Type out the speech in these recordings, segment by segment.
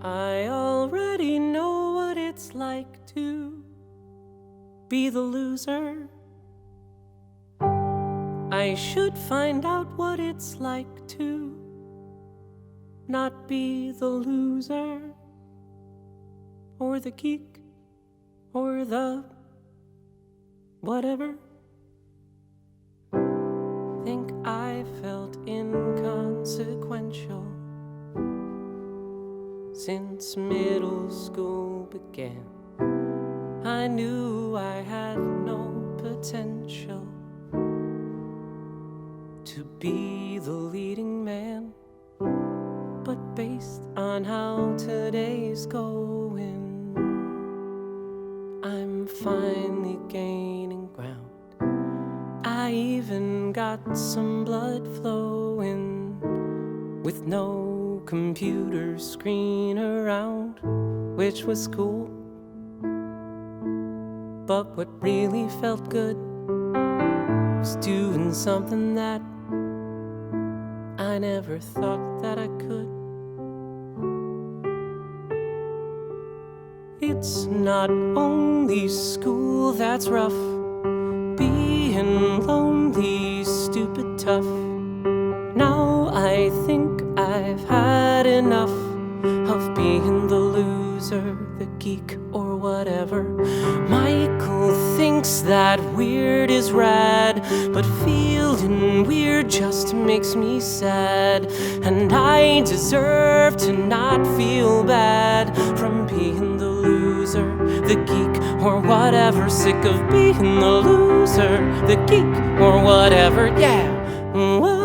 I already know what it's like to be the loser. I should find out what it's like to not be the loser, or the geek, or the whatever. Think I felt inconsequential since middle school began. I knew I had no potential to be the leading man, but based on how today's going, I'm finally gaining ground. I even got some blood flowing with no computer screen around, which was cool. But what really felt good was doing something that I never thought that I could. It's not only school that's rough, being lonely, stupid tough. Now I think I've had enough of being the loser, the geek, or whatever. Michael thinks that weird is rad, but feeling weird just makes me sad. And I deserve to not feel bad from being the loser, the geek, or whatever. Sick of being the loser, the geek, or whatever. Yeah. Whoa.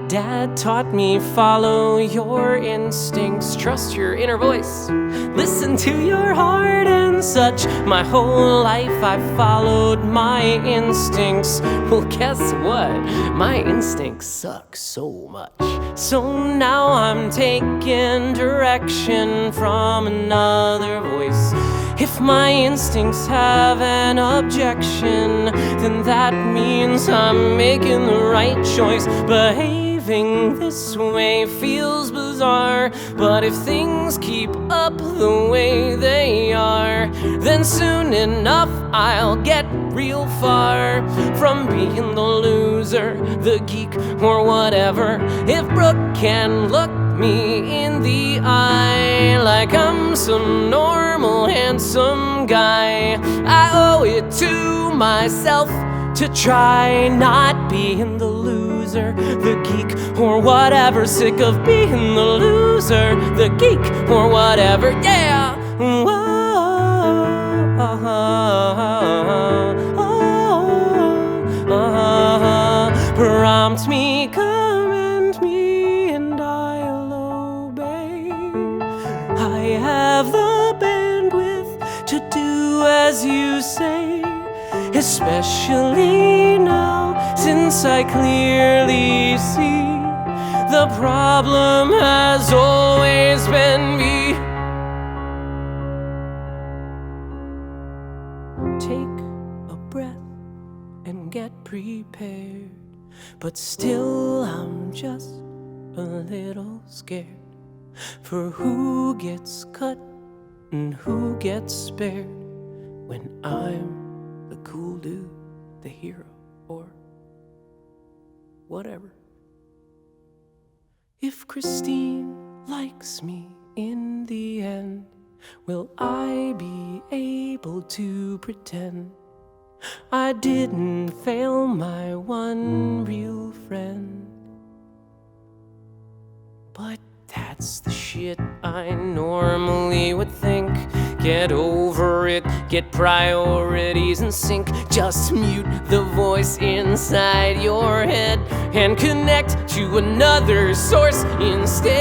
Dad taught me follow your instincts, trust your inner voice, listen to your heart and such. My whole life I've followed my instincts. Well, guess what? My instincts suck so much. So now I'm taking direction from another voice. If my instincts have an objection, then that means I'm making the right choice. Behaving this way feels bizarre, but if things keep up the way they are, then soon enough I'll get real far from being the loser, the geek, or whatever. If Brooke can look me in the eye like I'm some normal, handsome guy, I owe it to myself to try not being the loser, the geek, or whatever. Sick of being the loser, the geek, or whatever. Yeah. Whoa. Prompt me, command me, and I'll obey. I have the bandwidth to do as you say, especially now since I clearly see the problem has always been me. Take a breath and get prepared, but still I'm just a little scared for who gets cut and who gets spared when I'm the cool dude, the hero, or whatever. If Christine likes me in the end, will I be able to pretend I didn't fail my one real friend? But that's the shit I normally would think. Get over it, get priorities in sync. Just mute the voice inside your head and connect to another source instead.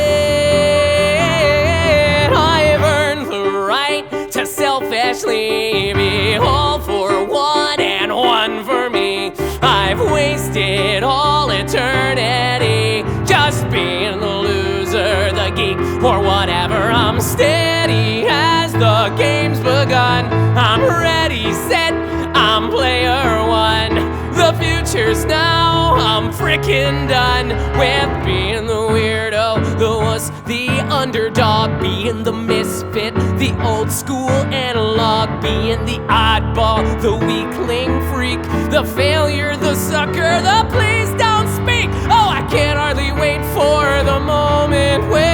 I've earned the right to selfishly be all for one and one for me. I've wasted all eternity just being the loser, the geek, or whatever. I'm steady as the game's begun. I'm ready, set, I'm player one. The future adventures now. I'm freaking done with being the weirdo, the wuss, the underdog, being the misfit, the old school analog, being the oddball, the weakling freak, the failure, the sucker, the please don't speak. Oh, I can't hardly wait for the moment when